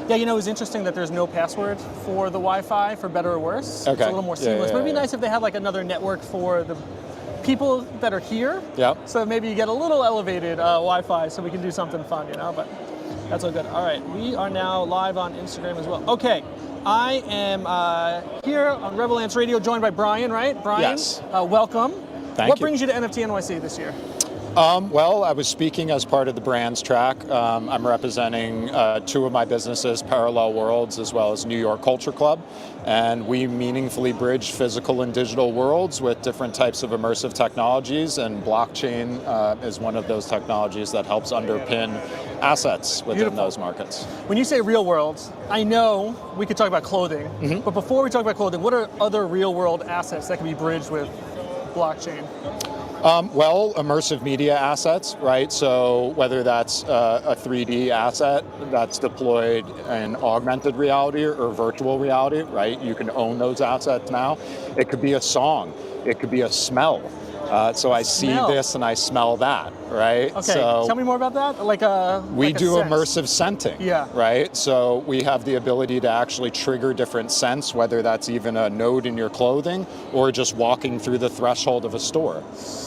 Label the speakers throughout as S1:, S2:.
S1: Yeah, it was interesting that there's no password for the Wi-Fi, for better or worse.
S2: Okay.
S1: It's a little more seamless. But it'd be nice if they had like another network for the people that are here.
S2: Yep.
S1: So maybe you get a little elevated Wi-Fi so we can do something fun, but that's all good. All right, we are now live on Instagram as well. Okay, I am here on Rebel Ants Radio, joined by Brian, right? Brian,
S2: yes.
S1: Welcome.
S2: Thank
S1: What
S2: you.
S1: brings you to NFT NYC this year?
S2: Well, I was speaking as part of the brands track. I'm representing two of my businesses, Parallel Worlds, as well as New York Culture Club. And we meaningfully bridge physical and digital worlds with different types of immersive technologies. And blockchain is one of those technologies that helps underpin assets within those markets.
S1: When you say real world, I know we could talk about clothing. But before we talk about clothing, what are other real world assets that can be bridged with blockchain?
S2: Well, immersive media assets, right? So whether that's a 3D asset that's deployed in augmented reality or virtual reality, right? You can own those assets now. It could be a song. It could be a smell. So I see this and I smell that, right?
S1: Okay,
S2: so
S1: tell me more about that.
S2: We do immersive scenting, right? So we have the ability to actually trigger different scents, whether that's even a node in your clothing or just walking through the threshold of a store.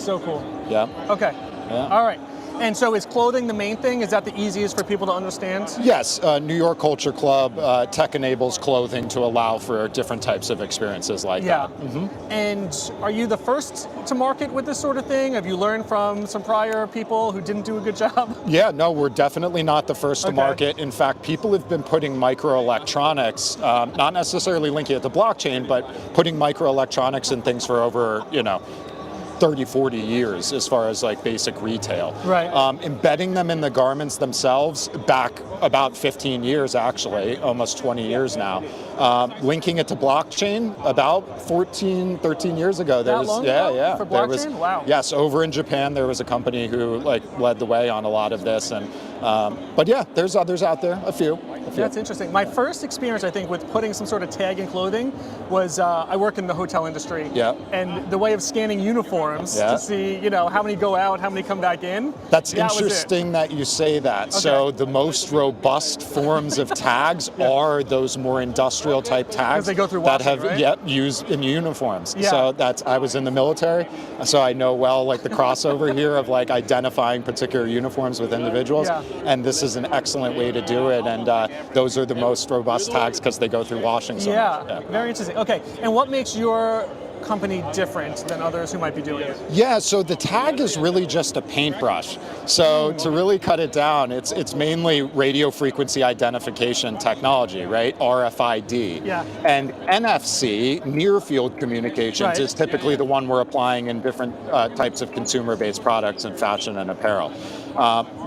S1: So cool.
S2: Yeah.
S1: Okay.
S2: Yeah.
S1: All right. And so is clothing the main thing? Is that the easiest for people to understand?
S2: Yes, New York Culture Club tech enables clothing to allow for different types of experiences like that.
S1: And are you the first to market with this sort of thing? Have you learned from some prior people who didn't do a good job?
S2: Yeah, no, we're definitely not the first to market. In fact, people have been putting microelectronics, not necessarily linking it to blockchain, but putting microelectronics in things for over, 30, 40 years as far as like basic retail.
S1: Right.
S2: Embedding them in the garments themselves back about 15 years actually, almost 20 years now. Linking it to blockchain about 14, 13 years ago.
S1: That long ago? For blockchain? Wow.
S2: Yes, over in Japan there was a company who led the way on a lot of this, and but yeah, there's others out there, a few.
S1: That's interesting. My first experience, I think, with putting some sort of tag in clothing was I work in the hotel industry.
S2: Yeah.
S1: And the way of scanning uniforms to see, how many go out, how many come back in.
S2: That's interesting that you say that. Okay. So the most robust forms of tags are those more industrial type tags
S1: they go through washing,
S2: that have used in uniforms. Yeah. So I was in the military, so I know the crossover here of identifying particular uniforms with individuals. Yeah. And this is an excellent way to do it. And those are the most robust tags because they go through washing so much. Yeah,
S1: very interesting. Okay, and what makes your company different than others who might be doing it?
S2: Yeah, so the tag is really just a paintbrush. So to really cut it down, it's mainly radio frequency identification technology, right? RFID.
S1: Yeah.
S2: And NFC, near field communications, is typically the one we're applying in different types of consumer-based products in fashion and apparel.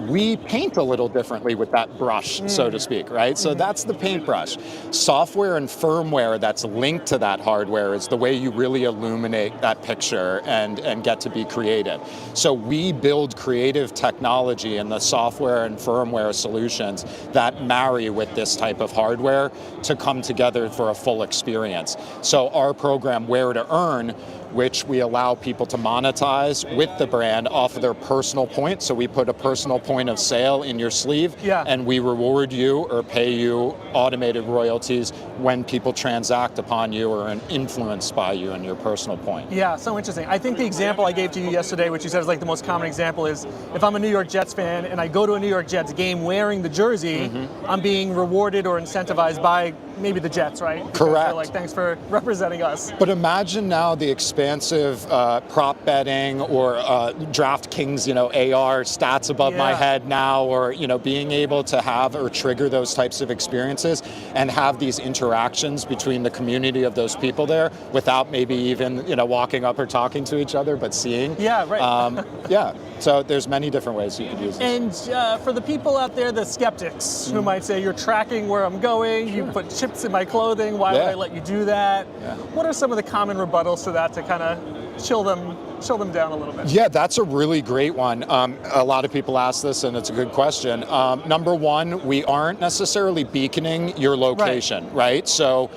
S2: We paint a little differently with that brush, so to speak, right? So that's the paintbrush. Software and firmware that's linked to that hardware is the way you really illuminate that picture and get to be creative. So we build creative technology in the software and firmware solutions that marry with this type of hardware to come together for a full experience. So our program, Where to Earn, which we allow people to monetize with the brand off of their personal point. So we put a personal point of sale in your sleeve, and we reward you or pay you automated royalties when people transact upon you or are influenced by you and your personal point.
S1: Yeah, so interesting. I think the example I gave to you yesterday, which you said is the most common example, is if I'm a New York Jets fan and I go to a New York Jets game wearing the jersey, I'm being rewarded or incentivized by maybe the Jets, right? Because
S2: correct.
S1: Thanks for representing us.
S2: But imagine now the expansive prop betting or DraftKings, AR stats above my head now, or being able to have or trigger those types of experiences and have these interactions between the community of those people there without maybe even walking up or talking to each other, but seeing.
S1: Yeah, right.
S2: Yeah. So there's many different ways you could use this.
S1: And for the people out there, the skeptics who might say, you're tracking where I'm going, you put chips in my clothing, why would I let you do that? Yeah. What are some of the common rebuttals to that to kind of chill them chill them down a little bit.
S2: Yeah, that's a really great one. A lot of people ask this, and it's a good question. Number one, we aren't necessarily beaconing your location, right? So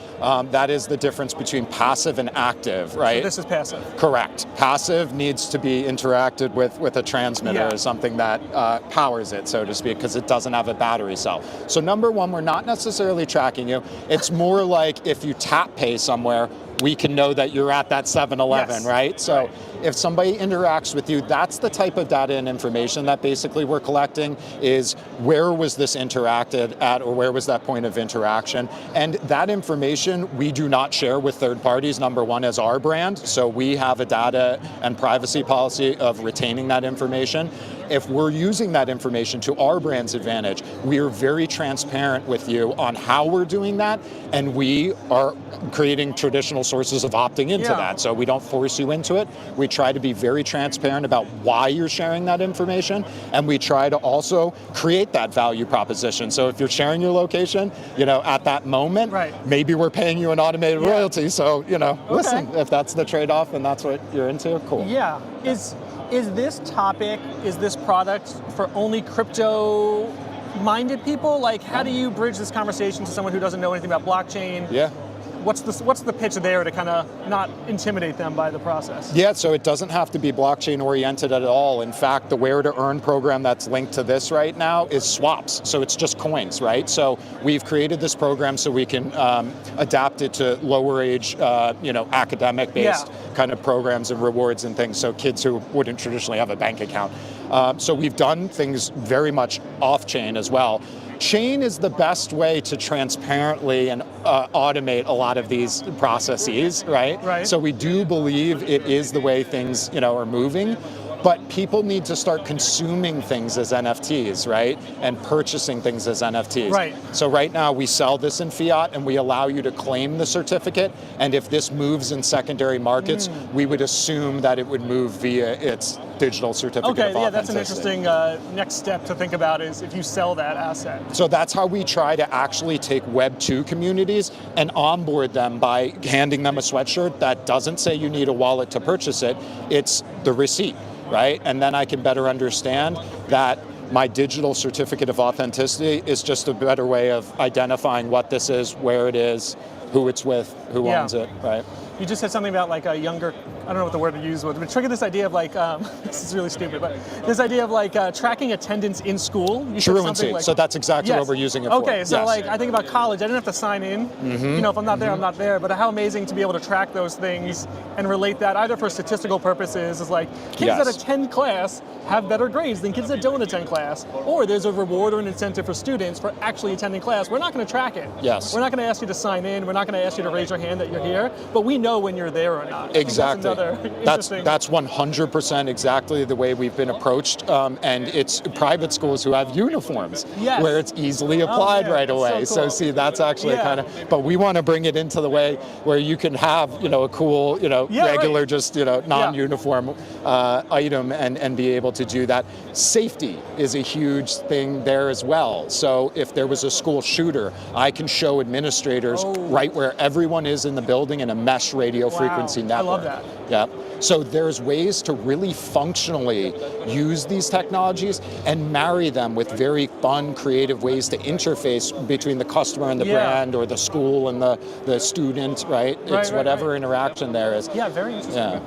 S2: that is the difference between passive and active, right?
S1: So this is passive.
S2: Correct. Passive needs to be interacted with a transmitter or something that powers it, so to speak, because it doesn't have a battery cell. So number one, we're not necessarily tracking you. It's more like if you tap pay somewhere, we can know that you're at that 7-Eleven, right? So if somebody interacts with you, that's the type of data and information that basically we're collecting, is where was this interacted at, or where was that point of interaction? And that information we do not share with third parties, number one, as our brand. So we have a data and privacy policy of retaining that information. If we're using that information to our brand's advantage, we are very transparent with you on how we're doing that, and we are creating traditional sources of opting into that. So we don't force you into it. We try to be very transparent about why you're sharing that information, and we try to also create that value proposition. So if you're sharing your location, at that moment, maybe we're paying you an automated royalty. So, listen, if that's the trade-off and that's what you're into, cool.
S1: Yeah. Is this topic, is this product for only crypto-minded people? Like, how do you bridge this conversation to someone who doesn't know anything about blockchain?
S2: Yeah.
S1: What's the pitch there to kind of not intimidate them by the process?
S2: Yeah, so it doesn't have to be blockchain oriented at all. In fact, the Where to Earn program that's linked to this right now is swaps. So it's just coins, right? So we've created this program so we can adapt it to lower age, academic based kind of programs and rewards and things. So kids who wouldn't traditionally have a bank account. So we've done things very much off chain as well. Chain is the best way to transparently and automate a lot of these processes, right? So we do believe it is the way things, are moving. But people need to start consuming things as NFTs, right? And purchasing things as NFTs.
S1: Right.
S2: So right now we sell this in fiat and we allow you to claim the certificate. And if this moves in secondary markets, we would assume that it would move via its digital certificate of authenticity.
S1: That's an interesting next step to think about, is if you sell that asset.
S2: So that's how we try to actually take Web 2 communities and onboard them by handing them a sweatshirt that doesn't say you need a wallet to purchase it. It's the receipt. Right? And then I can better understand that my digital certificate of authenticity is just a better way of identifying what this is, where it is, who it's with, who owns it, right?
S1: You just said something about like a younger, I don't know what the word to use was, but triggered this idea of like, this is really stupid, but this idea of like tracking attendance in school.
S2: Truancy, so that's exactly what we're using it for.
S1: Okay, so like I think about college, I didn't have to sign in. If I'm not there, I'm not there, but how amazing to be able to track those things and relate that either for statistical purposes, is like kids that attend class have better grades than kids that don't attend class, or there's a reward or an incentive for students for actually attending class. We're not going to track it.
S2: Yes.
S1: We're not going to ask you to sign in. We're not going to ask you to raise your hand that you're here, but we know when you're there or not.
S2: Exactly.
S1: That's
S2: 100% exactly the way we've been approached, and it's private schools who have uniforms where it's easily applied right away.
S1: So cool.
S2: So see, that's actually kind of, but we want to bring it into the way where you can have, a cool, regular, just, non-uniform item and be able to do that. Safety is a huge thing there as well. So if there was a school shooter, I can show administrators right where everyone is in the building in a mesh radio frequency network.
S1: I love that.
S2: Yeah. So there's ways to really functionally use these technologies and marry them with very fun, creative ways to interface between the customer and the brand, or the school and the student, right? It's whatever interaction there is.
S1: Yeah, very interesting.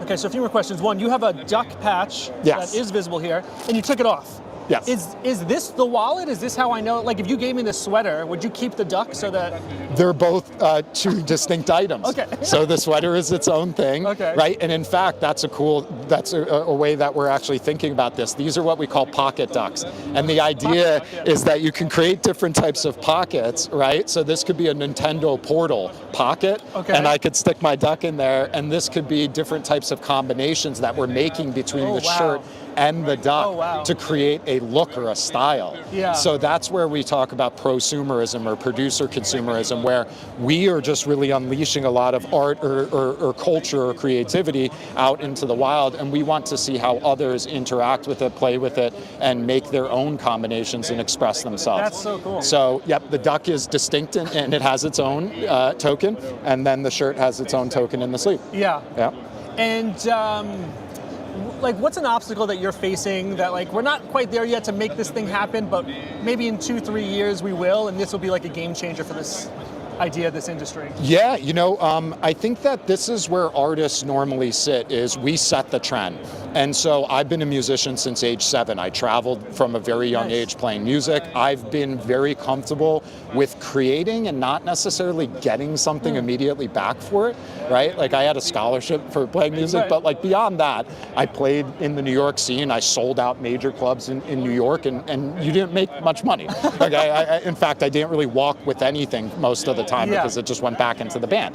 S1: Okay, so a few more questions. One, you have a duck patch that is visible here, and you took it off.
S2: Yes.
S1: Is this the wallet? Is this how I know? Like, if you gave me this sweater, would you keep the duck so that?
S2: They're both two distinct items.
S1: Okay.
S2: So the sweater is its own thing, right? And in fact, that's a way that we're actually thinking about this. These are what we call pocket ducks. And the idea is that you can create different types of pockets, right? So this could be a Nintendo Portal pocket, and I could stick my duck in there, and this could be different types of combinations that we're making between the shirt and the duck to create a look or a style. So that's where we talk about prosumerism or producer consumerism, where we are just really unleashing a lot of art or culture or creativity out into the wild, and we want to see how others interact with it, play with it, and make their own combinations and express themselves.
S1: That's so cool.
S2: So the duck is distinct and it has its own token, and then the shirt has its own token in the sleeve.
S1: And like, what's an obstacle that you're facing that like we're not quite there yet to make this thing happen, but maybe in 2-3 years we will, and this will be like a game changer for this idea, this industry?
S2: Yeah, I think that this is where artists normally sit, is we set the trend. And so I've been a musician since age 7. I traveled from a very young age playing music. I've been very comfortable with creating and not necessarily getting something immediately back for it, right? Like I had a scholarship for playing music, but like beyond that, I played in the New York scene. I sold out major clubs in New York, and you didn't make much money. Okay, in fact, I didn't really walk with anything most of the time because it just went back into the band.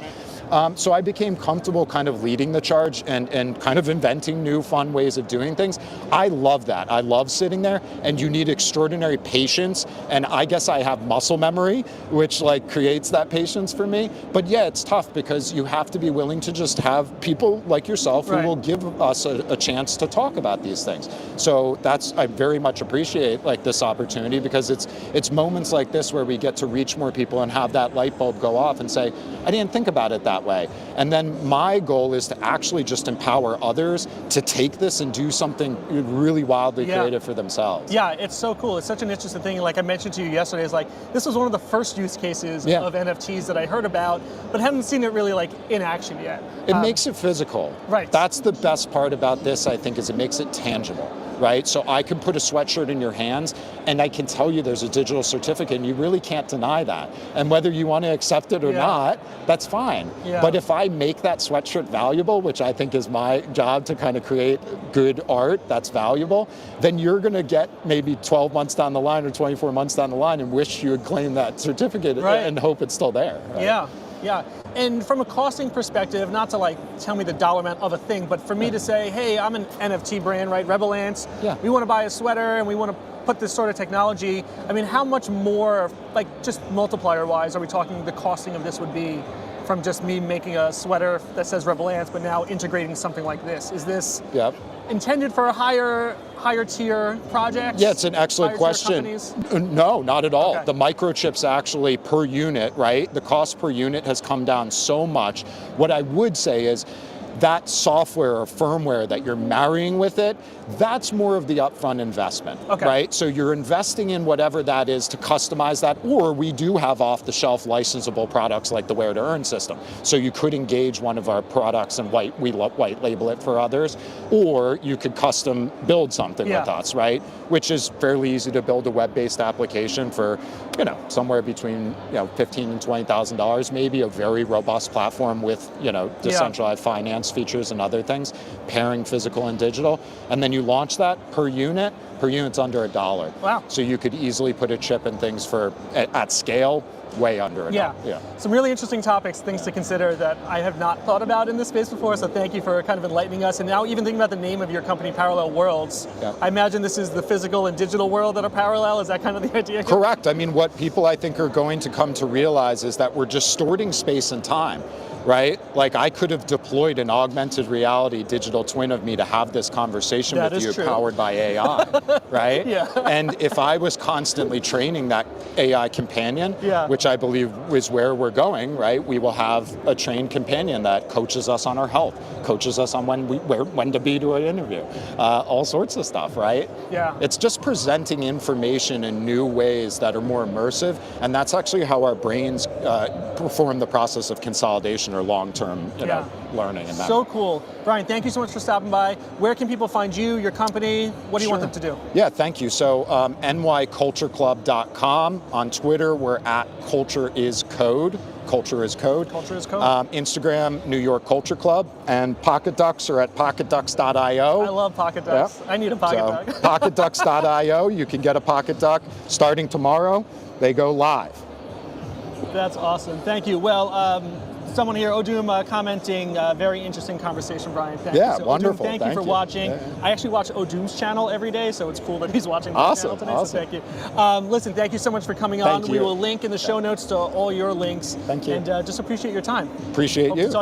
S2: So I became comfortable kind of leading the charge and kind of inventing new fun ways of doing things. I love that. I love sitting there, and you need extraordinary patience, and I guess I have muscle memory, which like creates that patience for me. But yeah, it's tough because you have to be willing to just have people like yourself who will give us a chance to talk about these things. So I very much appreciate like this opportunity, because it's moments like this where we get to reach more people and have that light bulb go off and say, I didn't think about it that way. And then my goal is to actually just empower others to take this and do something really wildly creative for themselves.
S1: Yeah, it's so cool. It's such an interesting thing. Like I mentioned to you yesterday, is like this was one of the first use cases of NFTs that I heard about, but hadn't seen it really like in action yet.
S2: It makes it physical.
S1: Right.
S2: That's the best part about this, I think, is it makes it tangible. Right? So I can put a sweatshirt in your hands and I can tell you there's a digital certificate, and you really can't deny that. And whether you want to accept it or not, that's fine. But if I make that sweatshirt valuable, which I think is my job to kind of create good art that's valuable, then you're going to get maybe 12 months down the line or 24 months down the line and wish you had claimed that certificate and hope it's still there. Right?
S1: Yeah. And from a costing perspective, not to like tell me the dollar amount of a thing, but for me to say, hey, I'm an NFT brand, right? Rebel Ants. We want to buy a sweater and we want to put this sort of technology. I mean, how much more, like just multiplier wise, are we talking the costing of this would be from just me making a sweater that says Rebel Ants, but now integrating something like this? Is this intended for a higher tier project?
S2: Yeah, it's an excellent question. No, not at all. The microchips actually per unit, right? The cost per unit has come down so much. What I would say is that software or firmware that you're marrying with it, that's more of the upfront investment, right? So you're investing in whatever that is to customize that, or we do have off-the-shelf licensable products like the Where to Earn system. So you could engage one of our products and white label it for others, or you could custom build something with us, right? Which is fairly easy to build a web-based application for, somewhere between $15,000 and $20,000, maybe a very robust platform with decentralized finance features and other things, pairing physical and digital, and then you launch that per unit's under $1.
S1: Wow.
S2: So you could easily put a chip in things at scale way under $1.
S1: Some really interesting topics, things to consider that I have not thought about in this space before, so thank you for kind of enlightening us. And now even thinking about the name of your company, Parallel Worlds, I imagine this is the physical and digital world that are parallel. Is that kind of the idea?
S2: Correct. I mean, what people I think are going to come to realize is that we're distorting space and time. Right? Like I could have deployed an augmented reality digital twin of me to have this conversation with you powered by AI, right? And if I was constantly training that AI companion, which I believe is where we're going, right? We will have a trained companion that coaches us on our health, coaches us on when to be to an interview, all sorts of stuff, right? It's just presenting information in new ways that are more immersive, and that's actually how our brains perform the process of consolidation or long-term learning. And
S1: so cool. Brian, thank you so much for stopping by. Where can people find you, your company? What do you want them to do?
S2: Yeah, thank you. So nycultureclub.com. On Twitter, we're at Culture is Code. Culture is Code.
S1: Culture is Code.
S2: Instagram, New York Culture Club. And Pocket Ducks are at pocketducks.io.
S1: I love Pocket Ducks. I need a Pocket Duck.
S2: Pocketducks.io. You can get a Pocket Duck starting tomorrow. They go live.
S1: That's awesome. Thank you. Well, someone here, Odum, commenting, very interesting conversation, Brian. Thank you. So,
S2: Wonderful.
S1: Odum, thank you for watching. I actually watch Odum's channel every day, so it's cool that he's watching my channel today, so thank you. Listen, thank you so much for coming on. We will link in the show notes to all your links.
S2: Thank you.
S1: And just appreciate your time.
S2: Appreciate you.